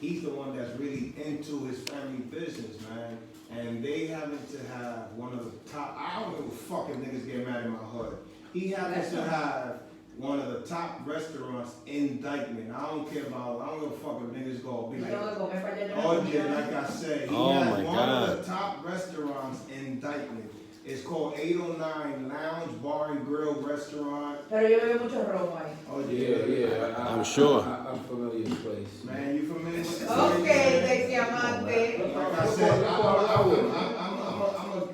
he's the one that's really into his family business, man. And they happen to have one of the top, I don't give a fuck if niggas get mad in my hood. He happens to have one of the top restaurants in Dykeman. I don't give a fuck if niggas go be like, oh yeah, like I said, he has one of the top restaurants in Dykeman. It's called 809 Lounge Bar and Grill Restaurant. Pero yo veo mucho robo ahí. Oh yeah. I'm sure. I'm familiar with the place. Man, you familiar with the place? Okay, Diamante. Like I said,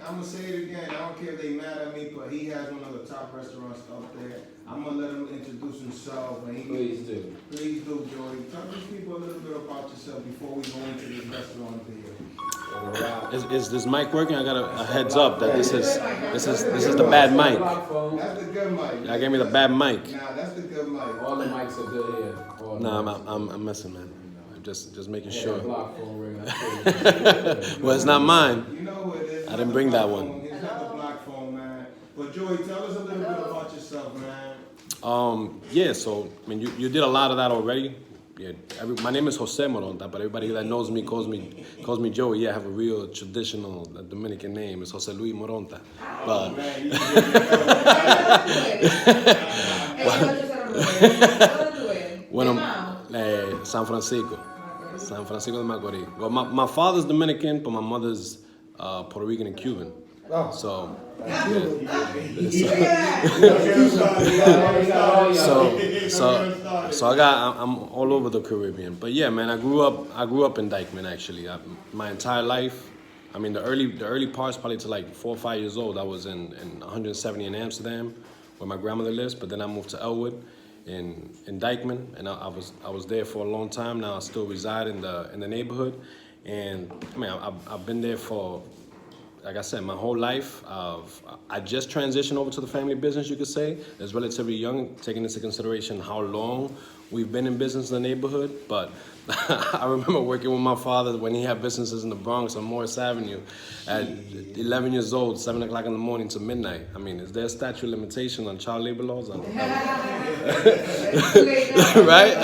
I'm gonna say it again. I don't care if they mad at me, but he has one of the top restaurants up there. I'm gonna let him introduce himself. And Please do. Please do, Joey. Tell these people a little bit about yourself before we go into this restaurant here. Is this mic working? I got a heads up that this is the bad mic. That's the good mic. Y'all gave me the bad mic. Nah, that's the good mic. All the mics are good here. Nah, I'm messing, man. I'm just making sure. Block phone ring. Well, it's not mine. You know who it is. I didn't bring that one. It's not the black phone, man. But Joey, tell us a little bit about yourself, man. Yeah. So I mean, you did a lot of that already. Yeah. My name is Jose Moronta, but everybody that knows me calls me Joey. Yeah, I have a real traditional Dominican name. It's Jose Luis Moronta. But when I'm San Francisco de Macorís. Well, my father's Dominican, but my mother's Puerto Rican and Cuban. So. So I'm all over the Caribbean. But yeah, man, I grew up in Dykeman actually. My entire life. I mean, the early parts, probably to like 4 or 5 years old, I was in 170 in Amsterdam, where my grandmother lives. But then I moved to Elwood, in Dykeman, and I was there for a long time. Now I still reside in the neighborhood, and I mean, I've been there for, like I said, my whole life. I just transitioned over to the family business, you could say. It's relatively young, taking into consideration how long we've been in business in the neighborhood. But I remember working with my father when he had businesses in the Bronx on Morris Avenue at 11 years old, 7 o'clock in the morning to midnight. I mean, is there a statute of limitation on child labor laws? Right?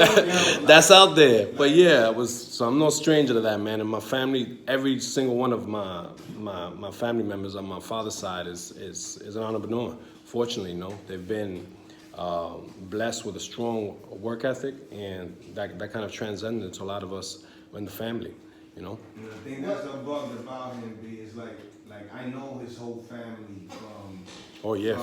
That's out there. But yeah, so I'm no stranger to that, man. And my family, every single one of my family members on my father's side is an entrepreneur. Fortunately, they've been blessed with a strong work ethic, and that kind of transcended to a lot of us in the family, And the thing that's above about him is like I know his whole family from. Oh yeah.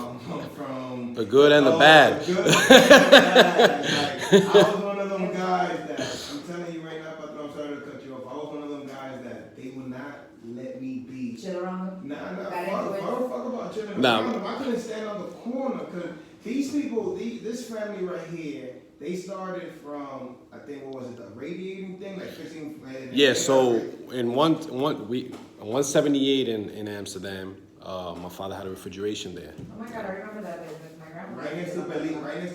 From the good and the bad. The good and the bad. Like, I was one of them guys that I'm telling you right now, Patron, I'm sorry to cut you off. I was one of them guys that they would not let me be. Chill around them? Fuck about chilling around them. I couldn't stand on the corner because these people, this family right here, they started from, I think, what was it, the radiating thing, like fixing. Yeah. So in 178 in Amsterdam, my father had a refrigeration there. Oh my God, I remember that business.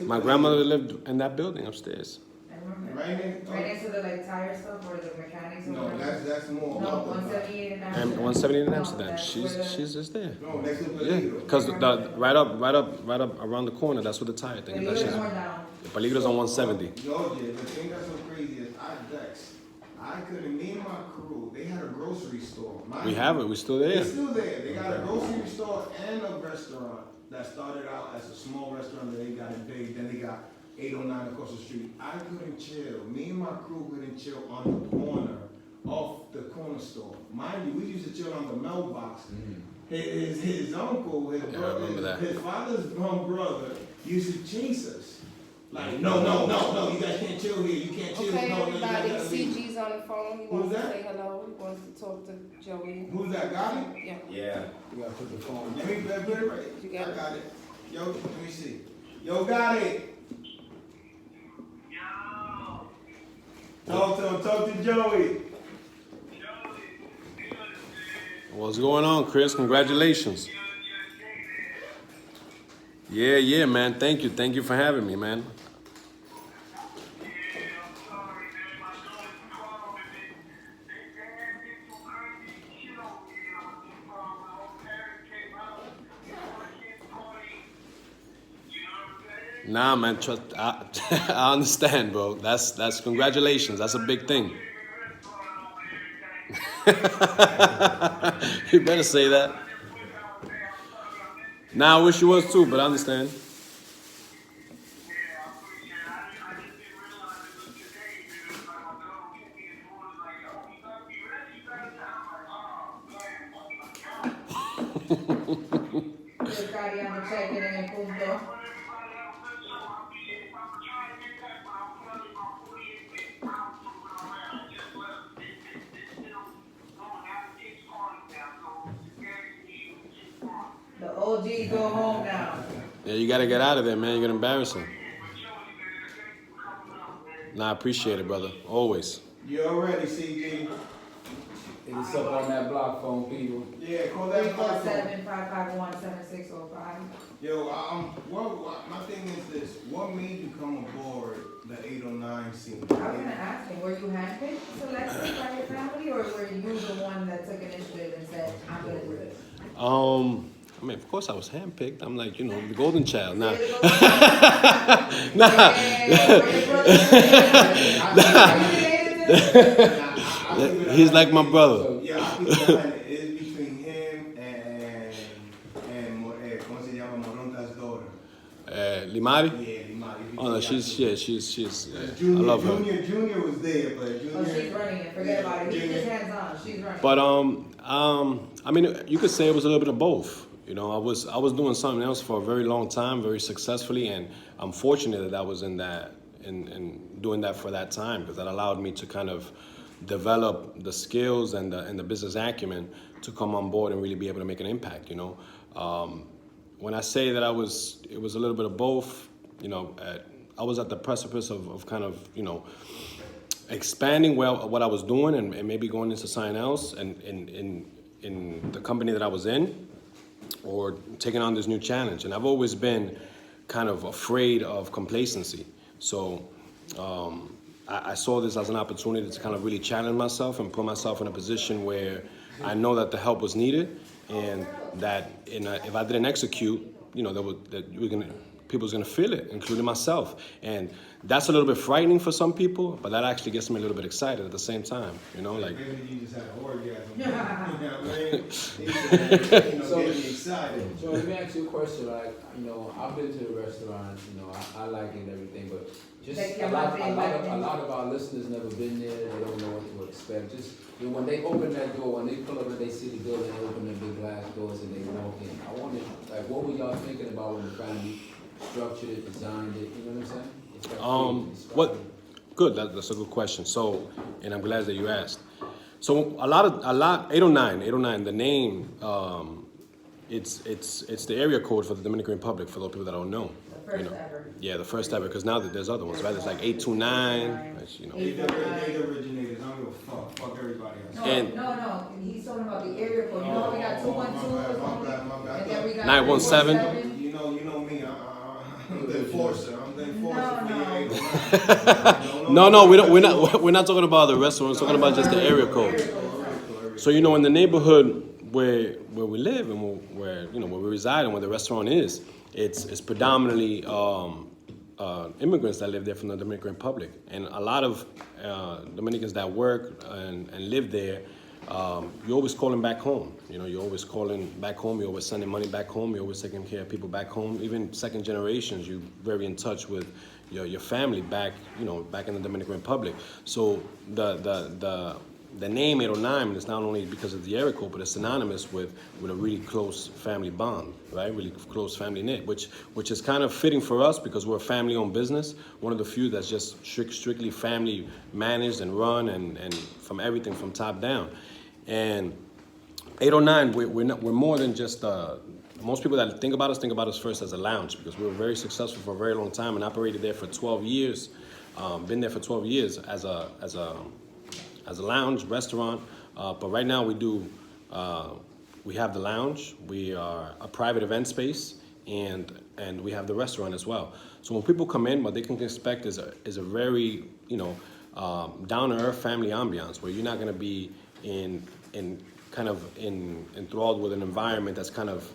My grandmother lived in that building upstairs. I remember. Right next to the tire stuff or the mechanics. No, that's more. No, 178 in Amsterdam. And 178 in Amsterdam. She's just there. No, next to the Yeah, because right up around the corner, that's where the tire thing is. The Peligro's on 170. Georgia, the thing that's so crazy is I couldn't, me and my crew, they had a grocery store. We have it, we're still there. They're still there. They got a grocery store and a restaurant that started out as a small restaurant, then they got it big, then they got 809 across the street. I couldn't chill. Me and my crew couldn't chill on the corner of the corner store. Mind you, we used to chill on the mailbox. His uncle, his brother, his father's brother used to chase us. Like, no, you guys can't chill here. You can't chill. Okay, No, everybody, you CG's on the phone. He wants Who's to that? say hello. He wants to talk to Joey. Who's that? Got it? Yeah. Yeah. You gotta put the phone. Let me put it right. You got it? I got it. Yo, let me see. Yo, got it. Yo. Talk to him. Talk to Joey. What's going on, Chris? Congratulations. Yeah, man. Thank you for having me, man. Nah, man. I understand, bro. That's congratulations. That's a big thing. You better say that. Nah, I wish you was too, but I understand. Pues Cariano checking in Punto. The OGs go home now. Yeah, you gotta get out of there, man. You're gonna embarrass him. Nah, I appreciate it, brother. Always. You already, CG? It's up on that block phone, people. Yeah, call that block phone. 347-551-7605. Yo, my thing is this. What made you come aboard the 809 scene? I was gonna ask him, were you handpicked, selected by your family, or were you the one that took initiative and said, I'm gonna do this? I mean, of course I was handpicked. I'm like, you know, the golden child. Nah. He's like my brother. Yeah, I think it's between him and ¿cómo se llama? Moronta's daughter. Limari? Yeah, Limari. Oh no, she's I Junior, love her. Junior was there, but Junior. Oh, she's running it. Forget about it. He's just hands on. She's running. But I mean, you could say it was a little bit of both. You know, I was doing something else for a very long time, very successfully, and I'm fortunate that I was in doing that for that time, because that allowed me to kind of develop the skills and the business acumen to come on board and really be able to make an impact. You know, when I say that it was a little bit of both. You know, I was at the precipice of kind of, you know, expanding what I was doing and maybe going into something else and in the company that I was in, or taking on this new challenge. And I've always been kind of afraid of complacency. So I saw this as an opportunity to kind of really challenge myself and put myself in a position where I know that the help was needed, and that if I didn't execute, you know, people was gonna feel it, including myself. And that's a little bit frightening for some people, but that actually gets me a little bit excited at the same time. You know, like. Maybe you just had an orgasm. Yeah. You know what I mean? So- Get me excited. So let me ask you a question. Like, you know, I've been to the restaurant. You know, I like it and everything, but just Like, a I'm lot not saying bad of our listeners never been there. They don't know what to expect. Just, you know, when they open that door, when they pull up and they see the building, they open the big glass doors and they walk in. I wonder, like, what were y'all thinking about when the family structured it, designed it? You know what I'm saying? What? Good. That's a good question. So, and I'm glad that you asked. So a lot 809. The name, it's the area code for the Dominican Republic, for those people that don't know. The first ever. Yeah, the first ever. Because now that there's other ones, right? There's like 829. You know. They the originators. I don't give a fuck. Fuck everybody else. No, And- no. He's talking about the area code. You know, we got 212, my bad. and then we got 917. 317. You know me. I'm the enforcer. I'm the enforcer for No. the 809. No, we're not talking about the restaurant. We're talking about just the area code. So, you know, in the neighborhood where we live and where we reside and where the restaurant is, it's predominantly immigrants that live there from the Dominican Republic, and a lot of Dominicans that work and live there. You're always calling back home. You know, you're always calling back home. You're always sending money back home. You're always taking care of people back home. Even second generations, you're very in touch with your family back in the Dominican Republic. So the name 809 is not only because of the area code, but it's synonymous with a really close family bond, right? Really close family knit, which is kind of fitting for us because we're a family-owned business. One of the few that's just strictly family managed and run, and from everything from top down. And 809, we're more than just. Most people that think about us first as a lounge, because we were very successful for a very long time and operated there for 12 years. Been there for 12 years as a lounge restaurant, but right now we have the lounge, we are a private event space, and we have the restaurant as well. So when people come in, what they can expect is a very down to earth family ambiance, where you're not going to be enthralled with an environment that's kind of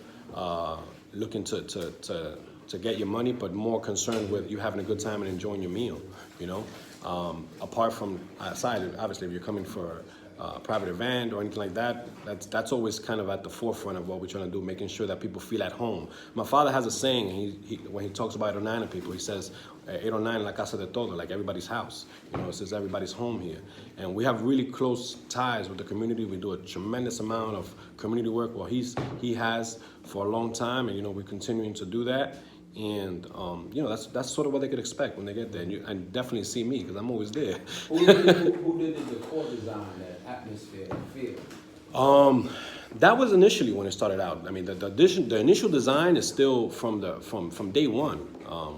looking to get your money, but more concerned with you having a good time and enjoying your meal. Aside, obviously, if you're coming for private event or anything like that. That's always kind of at the forefront of what we're trying to do, making sure that people feel at home. My father has a saying, when he talks about 809 people, he says, 809 la casa de todo, like everybody's house. You know, it says everybody's home here. And we have really close ties with the community. We do a tremendous amount of community work. Well, he has for a long time, and, you know, we're continuing to do that. And, you know, that's sort of what they could expect when they get there. And definitely see me, because I'm always there. Who did the core design, that atmosphere, feel? That was initially when it started out. I mean, the initial design is still from day one,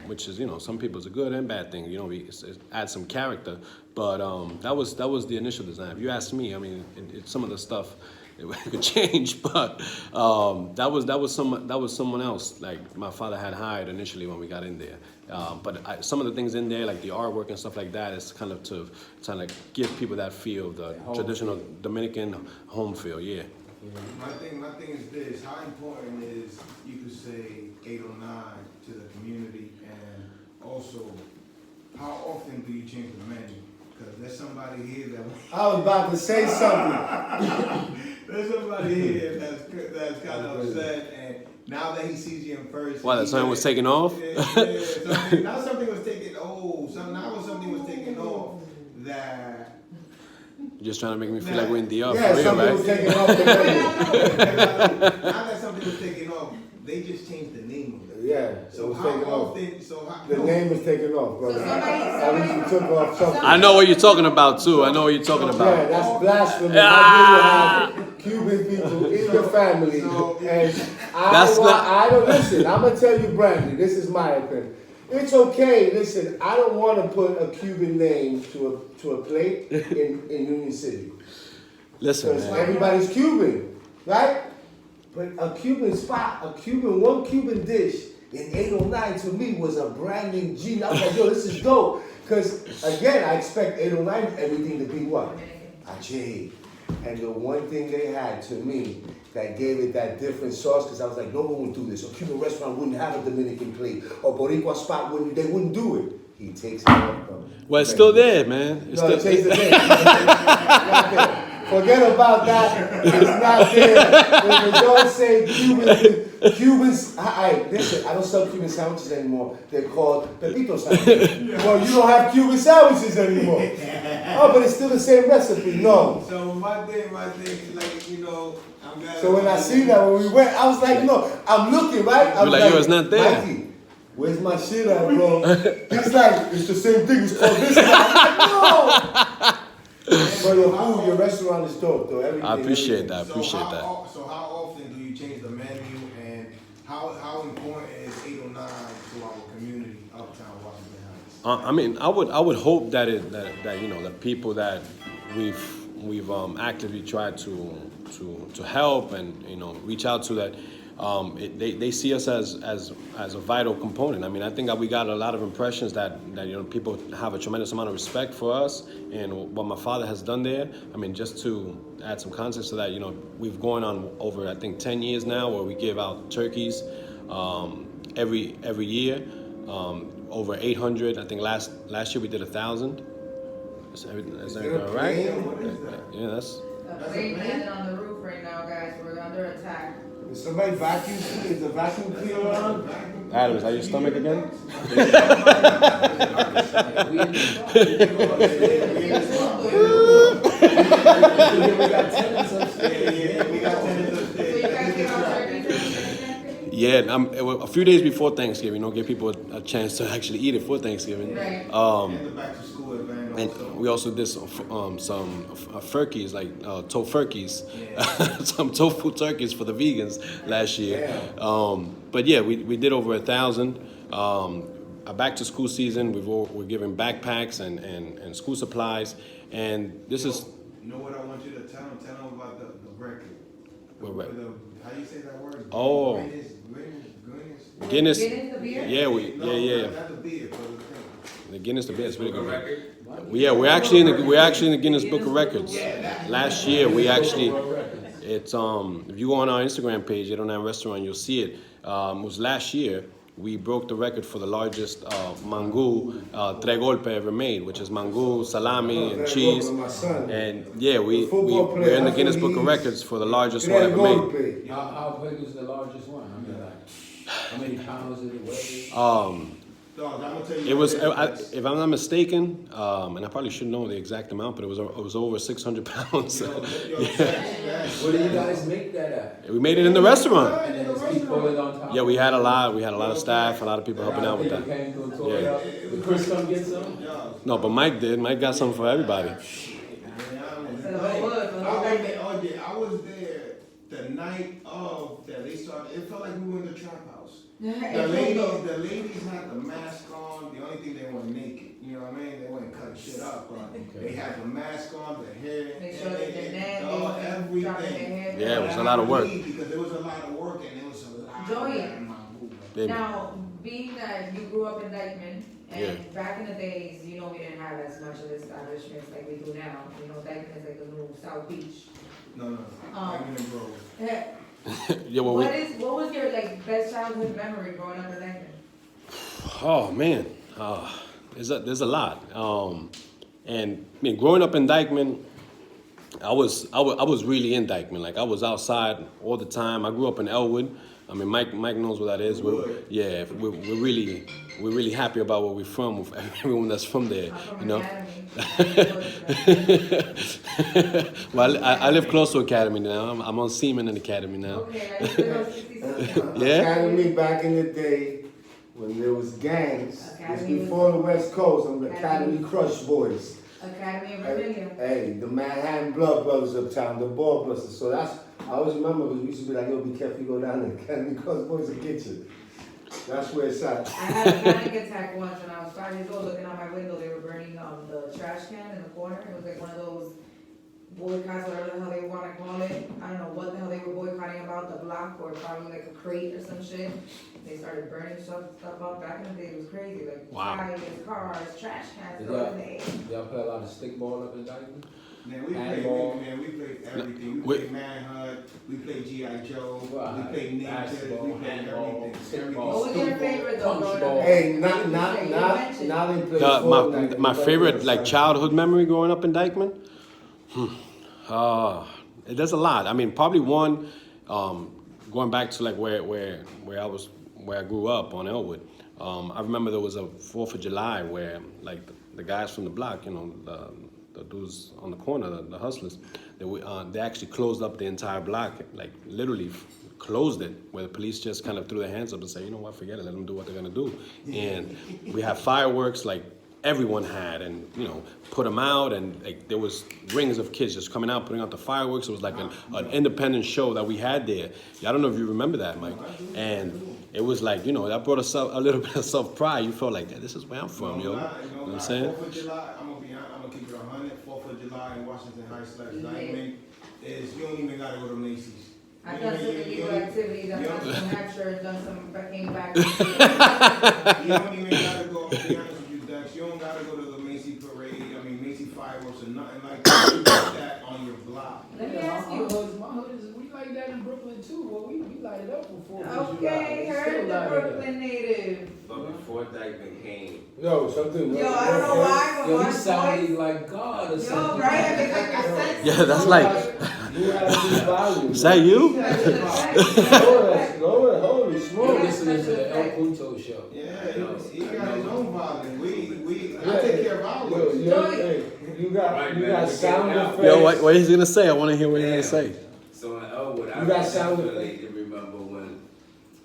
which is, you know, some people's a good and bad thing. You know, it adds some character, but that was the initial design. If you ask me, I mean, some of the stuff it could change, but that was someone else. Like my father had hired initially when we got in there. But some of the things in there, like the artwork and stuff like that, is kind of to give people that feel, the traditional Dominican home feel. Yeah. My thing is this: how important is, you could say, 809 to the community, and also how often do you change the menu? Because there's somebody here that I was about to say something. there's somebody here that's kind of upset, and now that he sees you in person, Why, that something was taken off? Now something was taken. Something was taken off that. Just trying to make me feel like we're in the Yeah, for real, something right? was taken off the menu. Now that something was taken off, they just changed the name of it. Yeah, it So was how taken off. often? So how? The name was taken off, brother. So somebody- At least you took off something. I know what you're talking about too. I know what you're talking Yeah, about. that's blasphemy. Ah! How do you have Cuban people in your family? And That's not- I don't listen. I'm gonna tell you, Brandy. This is my opinion. It's okay. Listen, I don't want to put a Cuban name to a plate in Union City Listen, because man. everybody's Cuban, right? But a Cuban spot, one Cuban dish in 809 to me was a branding genius. I was like, yo, this is dope. Because again, I expect 809 everything to be what? Ache. And the one thing they had to me that gave it that different sauce, because I was like, no one would do this. A Cuban restaurant wouldn't have a Dominican plate. Or Boricua spot they wouldn't do it. He takes it off them. Well, it's still there, man. It's No, still it takes the name. It's not there. Forget about that. It's not there. When they don't say Cubans, listen, I don't sell Cuban sandwiches anymore. They're called Pepito sandwiches. Well, you don't have Cuban sandwiches anymore. Oh, but it's still the same recipe. No. So my thing is like, you know, I'm glad. So when I see that, when we went, I was like, I'm looking, right? I was like, yo, it's not there. Mikey, where's my shit at, bro? He's like, it's the same thing. It's called this. I'm like, no. But your food, your restaurant is dope, though. Everything. I appreciate everything. that. I appreciate that. So how often do you change the menu, and how important is 809 to our community, Uptown Washington Heights? I mean, I would hope that you know, the people that we've actively tried to help and, you know, reach out to, that they see us as a vital component. I mean, I think that we got a lot of impressions that you know, people have a tremendous amount of respect for us and what my father has done there. I mean, just to add some context to that, you know, we've gone on over, I think, 10 years now where we give out turkeys every year. Over 800. I think last year we did 1,000. Is everything all right? Yeah, that's. The plane landed on the roof right now, guys. We're under attack. Is somebody vacuum? Is the vacuum cleaner on? Adam, is that your stomach again? We got tenants upstairs. We got tenants So upstairs. you guys give out turkeys and Yeah, a few days before Thanksgiving, you know, give people a chance to actually eat it for Thanksgiving. Right. And the back to school event And also. we also did some furkeys, like tofurkeys, some tofu turkeys for the vegans last year. But yeah, we did over 1,000. A back to school season, we're giving backpacks and school supplies, and this is. You know what I want you to tell them? Tell them about the record. What record? How do you say that word? Oh. Guinness. Guinness. Guinness the beer? Yeah, No, not the beer, but the thing. The Guinness the beer is really good. Yeah, we're actually in the Guinness Book of Records. Last year we actually, it's if you go on our Instagram page, 809 Restaurant, you'll see it. It was last year we broke the record for the largest mango tres golpe ever made, which is mango, salami, and cheese. My son. And yeah, we're football player, in the that's Guinness what Book he of is. Records for the largest one ever made. How big is the largest one? I mean, like, how many pounds did it weigh? Dog, I'm gonna tell you It was, like this. if I'm not mistaken, and I probably should know the exact amount, but it was over 600 pounds. Where do you guys make that at? We made it in the restaurant. And then just keep pulling on top? Yeah, we had a lot of staff, a lot of people helping out with People that. came through and tore it up. Did Chris come get some? No, but Mike did. Mike got something for everybody. I was there the night of that they started. It felt like we were in the trap house. The ladies had the mask on. The only thing they weren't naked. You know what I mean? They weren't cutting shit up, but they had the mask on, the hair, Make sure that they're nappy, everything. dropping their hair. Yeah, it was a lot of work. Because there was a lot of work and there was a lot Joey. of mango. Baby. Now, being that you grew up in Dykeman, and Yeah. back in the days, you know, we didn't have as much of establishments like we do now. You know, Dykeman is like the new South Beach. No. Diamond and Grove. Yeah, well, What was your like best childhood memory growing up in Dykeman? oh man, there's a lot. And I mean, growing up in Dykeman, I was really in Dykeman. Like I was outside all the time. I grew up in Elwood. I mean, Mike knows what that is. We're really happy about where we're from. With everyone that's from there, I'm from you know. Academy. Well, I live close to Academy now. I'm on Seaman in Academy now. Okay, I used to know 66. Yeah. Academy back in the day when there was gangs. It was Academy was- before the West Coast. I'm the Academy. Academy Crush Boys. Academy of Virginia. Hey, the Manhattan Blood Brothers uptown, the Ball Busters. So that's, I always remember because we used to be like, yo, be careful, you go down there. Academy Crush Boys will get you. That's where it's at. I had a panic attack once when I was 5 years old, looking out my window. They were burning the trash can in the corner. It was like one of those boycotts, whatever the hell they want to call it. I don't know what the hell they were boycotting about, the block or probably like a crate or some shit. They started burning stuff up. Back in the day, it was crazy. Like Wow. tires, cars, trash cans, Did thrown in the air. y'all play a lot of stickball up in Dykeman? Man, we Handball. played everything. We We- played Manhunt, we played G.I. Joe, Right. we played Ninja, Basketball, we played handball, everything. stickball. What was your favorite though? Punch growing ball. up? Hey, You now mentioned. they play Fortnite. My favorite like childhood memory growing up in Dykeman. There's a lot. I mean, probably one, going back to like where I grew up on Elwood. I remember there was a 4th of July where like the guys from the block, you know, the dudes on the corner, the hustlers, they actually closed up the entire block, like literally closed it, where the police just kind of threw their hands up and said, you know what, forget it, let them do what they're gonna do. And we had fireworks like everyone had, and you know, put them out, and like there was rings of kids just coming out, putting out the fireworks. It was like an independent show that we had there. I don't know if you remember that, Mike. And it was like, you know, that brought us a little bit of self-pride. You felt like, hey, this is where I'm from, yo. You know what I'm saying? 4th of July, I'm gonna keep it 100. 4th of July in Washington Heights / Dykeman is you don't even gotta go to Macy's. I've done some illegal activities. I've done some Hampshire, done some, came back. You don't even gotta go, to be honest with you, Dex, you don't gotta go to the Macy parade, Macy fireworks or nothing like that. You got that on your block. Let me ask you. My hood is, we like that in Brooklyn too. Well, we light it up for 4th of July. Okay, We heard still the light it up. Brooklyn native. But before Dykeman came, Yo, something. Yo, I don't know why, but Yo, my he sounded voice. like God or Yo, something. right? I think I can sense. Yeah, that's like, You have these values. is that you? Lord, holy We're smoke. listening to the El Punto show. Yeah, he got his own volume. I take care of Yo, ours. you got sound effects. Yo, what he's gonna say? I want to hear what he's gonna say. so in Elwood, I You got sound definitely remember when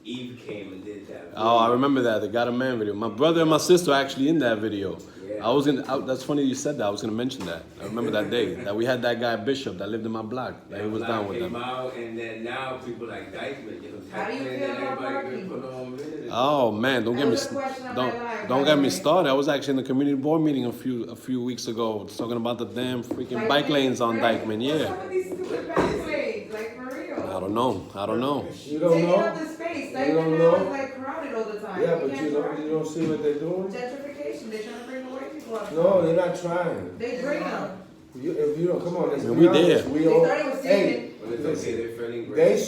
Eve came and did that. Oh, I remember that, the Got a Man video. My brother and my sister are actually in that video. Yeah. That's funny you said that. I was gonna mention that. I remember that day that we had that guy Bishop that lived in my block. That he was down with came them. out, and then now people like Dykeman, you know, How do you Dykeman, feel and about everybody parking? been put on with it. Oh man, don't That get me was a question of my life, don't by get the me way. started. I was actually in the community board meeting a few weeks ago talking about the damn freaking bike lanes on right? Dykeman. What's Yeah. up with these stupid bike lanes? Like for real. I don't know. You don't Taking know? up the space. You Dykeman don't now know? is like crowded all the time. Yeah, You but can't drive. you don't see what they're doing? Gentrification. They're trying to bring the white people up. No, they're not trying. They bring them. If you don't, come on, let's Man, be we honest. there. We They all, started with hey, Stephen. But it's okay, they're friendly. They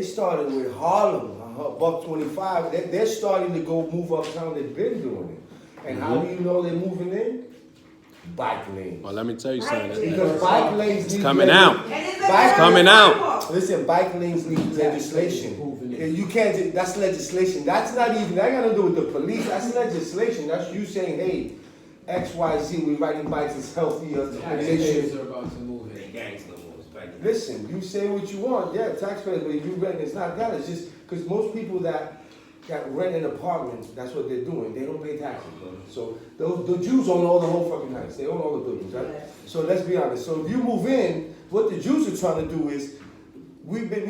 started with Harlem, Buck 25. They're starting to go move uptown. They've been doing it. And how do you know they're moving in? Bike lanes. Well, let me tell you something. Because bike lanes It's need coming out. And it's Bike- Coming out. Listen, bike lanes need legislation. You can't. That's legislation. That's not even. That got to do with the police. That's legislation. That's you saying, hey, X, Y, Z. We riding bikes is healthier. Taxpayers are about to move They in. gangs no more. It's back to Listen, you say what you want. Yeah, taxpayers. But if you rent, it's not that. It's just because most people that rent an apartment, that's what they're doing. They don't pay taxes. So the Jews own all the whole fucking house. They own all the buildings, right? So let's be honest. So if you move in, what the Jews are trying to do is, we've been,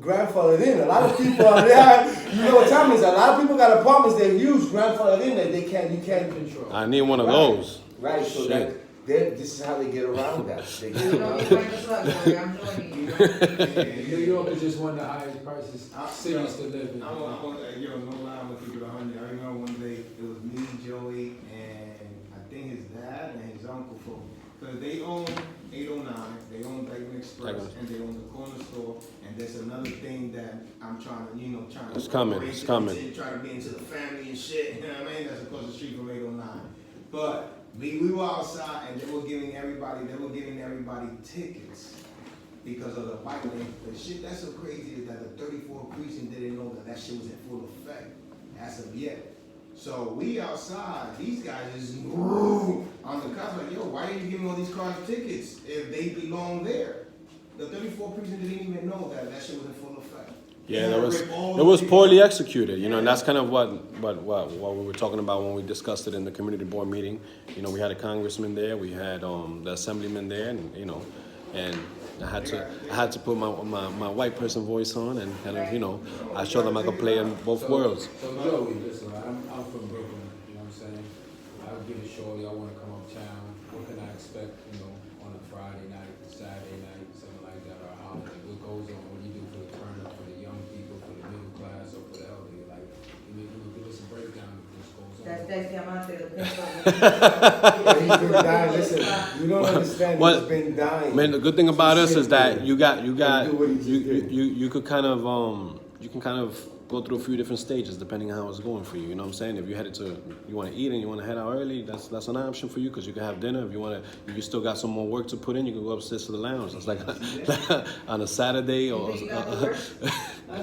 grandfathered in. A lot of people are there. You know what time is? A lot of people got apartments they use grandfathered in that you can't control. I need one of those. Right. So Shit. this is how they get around that. They get You know, around you that. find the plug, boy, I'm joining you. New York is just one of the highest prices cities to live in. No lie, I'm gonna keep it 100. I remember one day it was me, Joey, and I think his dad and his uncle. Because they own 809, they own Dykeman Express, and they own the corner store. And there's another thing that I'm trying to. It's coming, it's coming. Try to be into the family and shit. You know what I mean? That's across the street from 809. But we were outside and they were giving everybody tickets because of the bike lane. The shit that's so crazy is that the 34th precinct didn't know that shit was in full effect as of yet. So we outside, these guys is on the cops like, yo, why are you giving all these cars tickets if they belong there? The 34th precinct didn't even know that shit was in full effect. Yeah, it was poorly executed, and that's kind of what we were talking about when we discussed it in the community board meeting. We had a congressman there, we had the assemblyman there, and and I had to put my white person voice on and kind of I showed them I could play in both worlds. So Joey, listen, I'm from Brooklyn, you know what I'm saying? I'll get it shorty, I wanna come uptown. What can I expect, on a Friday night, Saturday night, something like that, or a holiday? What goes on? What do you do for the turn up, for the young people, for the middle class, or for the elderly? Like, give us a breakdown of what goes on. That's Diamante, the He's been dying. Listen, you don't understand. He's been dying. Man, the good thing about us is that you can kind of go through a few different stages depending on how it's going for you. You know what I'm saying? If you want to eat and you want to head out early, that's an option for you because you can have dinner. If you still got some more work to put in, you can go upstairs to the lounge. It's like on a Saturday or. That's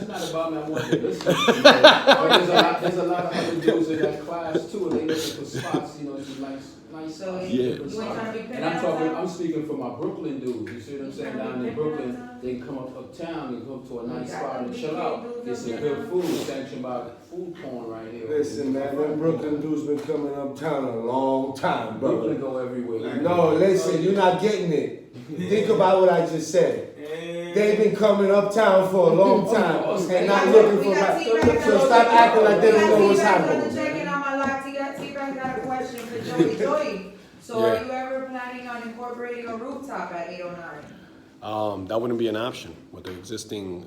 not about me. I want to listen. But there's a lot of other dudes in that class too, and they looking for spots. Some nice So spots. you ain't trying to be And I'm speaking for my Brooklyn dudes. You see what I'm saying? Down in Brooklyn, they can come uptown and go to a nice spot and chill out. Get some good food. Sanctioned by food porn right here. Listen, man, them Brooklyn dudes been coming uptown a long time, brother. Brooklyn go everywhere. No, listen, you're not getting it. Think about what I just said. They've been coming uptown for a long time and not looking for right. So stop acting like they don't know what's happening. Checking on my live. T-Bag got a question for Joey. Joey, so are you ever planning on incorporating a rooftop at 809? That wouldn't be an option with the existing,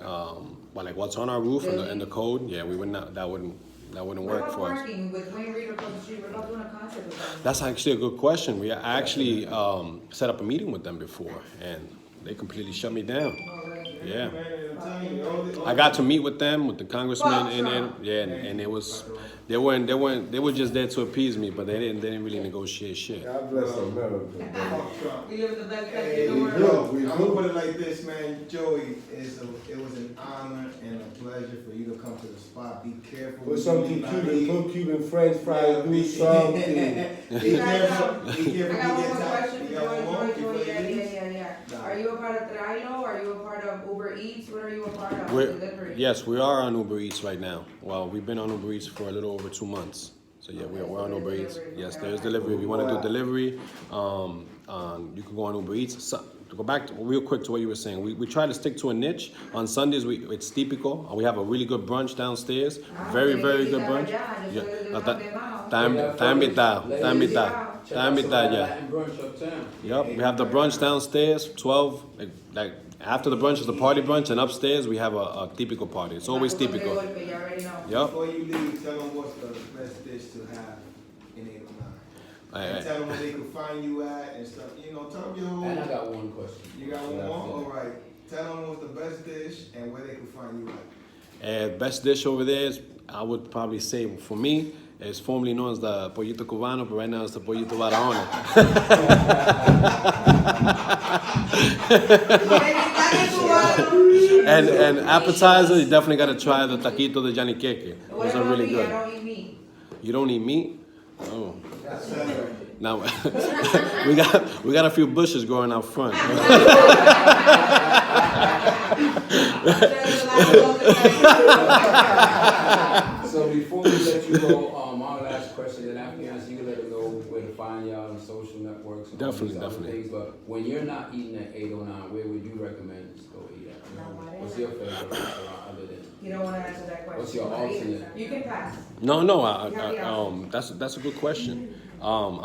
like what's on our roof and the code. Yeah, we would not. That wouldn't work for us. Working with Wayne Reed across the street, we're not doing a concert with them. That's actually a good question. We actually set up a meeting with them before, and they completely shut me down. Yeah, I got to meet with them, with the congressman, and it was they were just there to appease me, but they didn't really negotiate shit. God bless America. We live in the best country Hey, in the yo, world. I'm gonna put it like this, man. Joey, it was an honor and a pleasure for you to come to the spot. Be careful. Put something Cuban French fries, do something. Be careful. Be careful. I got one more You question got one more for before Joey. you leave? Yeah. Are you a part of Trilo? Are you a part of Uber Eats? What are you a part of? Delivery? Yes, we are on Uber Eats right now. Well, we've been on Uber Eats for a little over 2 months. So yeah, we're on Uber Eats. Yes, there's delivery. If you want to do delivery, you can go on Uber Eats. So, to go back real quick to what you were saying, we try to stick to a niche. On Sundays, it's típico. We have a really good brunch downstairs. Very, very good brunch. Yeah. Está invitado. Yeah. Yep, we have the brunch downstairs, 12, like after the brunch is the party brunch, and upstairs we have a típico party. It's always típico. Yep. Before you leave, tell them what's the best dish to have in 809. And tell them where they can find you at and stuff. You know, tell them your whole. And I got one question. You got one more? All right. Tell them what's the best dish and where they can find you at. Best dish over there is, I would probably say, for me, is formerly known as the pollito cubano, but right now it's the pollito barahona. and appetizer, you definitely gotta try the taquito de yaniqueque. Those are really good. I don't eat meat. You don't eat meat? Oh. Now we got a few bushes growing out front. So before we let you go, our last question, and after you answer, you can let them know where to find y'all on social networks. And all these other Definitely. things. But when you're not eating at 809, where would you recommend to go eat at? What's your favorite restaurant other than? You don't want to answer that question. What's your alternate? You can pass. No, that's a good question. I'm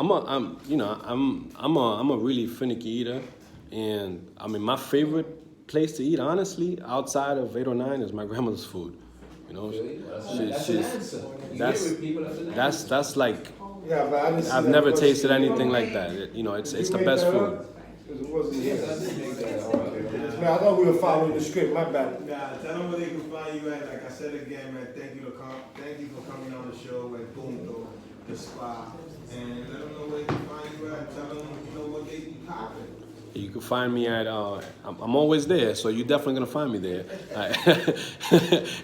a really finicky eater, and I mean my favorite place to eat, honestly, outside of 809 is my grandmother's food. You know, Really? That's an she's answer. You that's- hear it, people, that's an answer. that's like Yeah, but I didn't see I've that never question. tasted anything like that. You know, it's the made best that food. up? 'Cause it wasn't Yes, here. I did make that. All right. Man, I thought we were following the script. My bad. Nah, tell them where they can find you at. Like I said again, man, thank you for coming on the show at Punto, the spa. And let them know where they can find you at. Tell them, what they be popping. You can find me at, I'm always there, so you're definitely gonna find me there.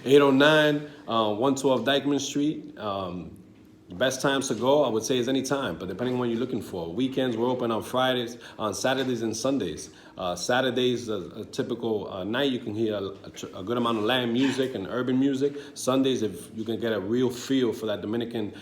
809, 112 Dykeman Street. The best times to go, I would say, is any time, but depending on what you're looking for. Weekends, we're open on Fridays, on Saturdays and Sundays. Saturdays, a typical night, you can hear a good amount of Latin music and urban music. Sundays, if you can get a real feel for that Dominican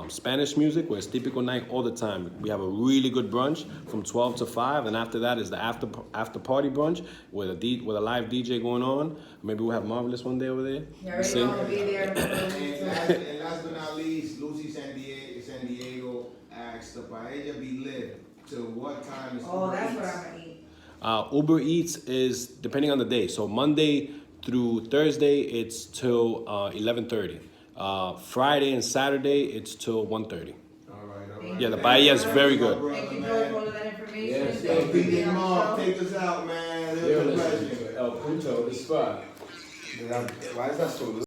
Spanish music, where it's typical night all the time. We have a really good brunch from 12 to 5, and after that is the after party brunch with a live DJ going on. Maybe we'll have Marvelous one day over there. You already know I'm gonna be there. And last but not least, Lucy San Diego asked the paella be lit till what time is Oh, that's what I'm gonna eat. Uber Eats is depending on the day. So Monday through Thursday, it's till 11:30. Friday and Saturday, it's till 1:30. All right. Yeah, the paella is very good. Thank you, Joe, for all of that information. Yes, Hey, Thank you for DJ being on the Mark, show. take us out, man. It You're was a listening pleasure. to El Punto, the spot. Why is that so